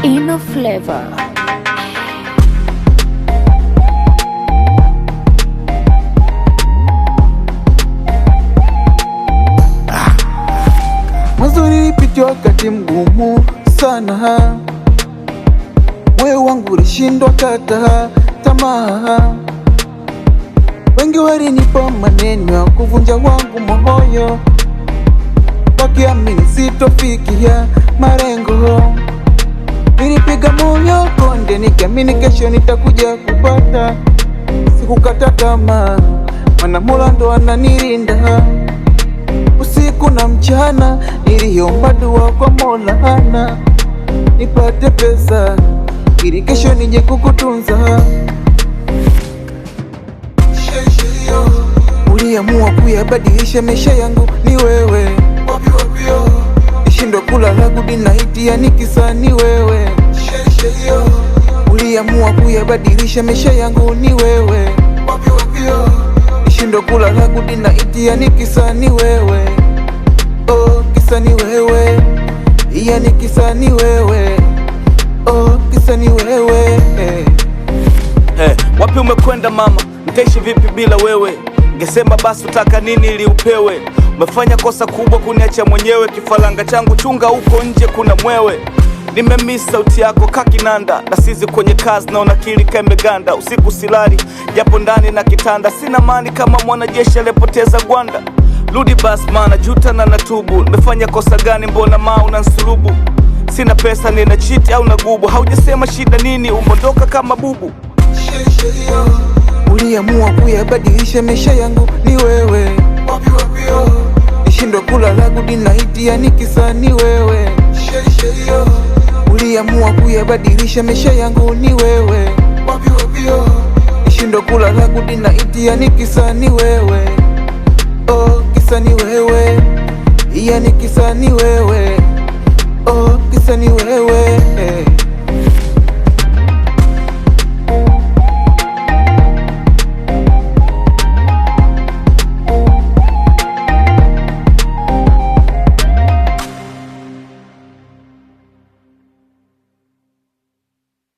Ino Flavor. Mwanzo nilipitia wakati mgumu sana, moyo wangu ulishindwa kata tamaa. Wengi walinipa maneno ya kuvunja wangu moyo, wakiamini sitofikia malengo. Nilipiga moyo konde, nikiamini kesho nitakuja kupata. Sikukata tamaa, maana Mola ndo ananilinda. Usiku na mchana niliomba dua kwa Mola nipate pesa ili kesho nije kukutunza. Uliamua kuyabadilisha maisha yangu ni wewe, nishindwe kulala good night yani kisa ni wewe. Uliamua kuyabadilisha maisha yangu ni wewe, nishindwe kulala good night yani kisa ni wewe. Oh, kisa ni wewe, yani kisa ni wewe. Oh, kisa ni wewe. Hey, wapi umekwenda mama? Nitaishi vipi bila wewe? Ngesema basi utaka nini ili upewe. Umefanya kosa kubwa kuniacha mwenyewe, kifalanga changu chunga huko nje kuna mwewe. Nimemiss sauti yako kakinanda, na sizi kwenye kazi naona akili kameganda. Usiku silali japo ndani na kitanda, sina mani kama mwanajeshi aliyepoteza gwanda. Rudi bas mana juta na natubu, nimefanya kosa gani mbona unansulubu? Sina pesa nina cheat au nagubu, haujasema shida nini umondoka kama bubu. Uliamua kuyabadilisha maisha yangu ni wewe, nishindwe kulala good night yani kisa ni wewe. Uliamua kuyabadilisha maisha yangu ni wewe, nishindwe kulala good night yani kisa ni wewe. Oh, kisa ni wewe, yani kisa ni wewe. Oh, kisa ni wewe.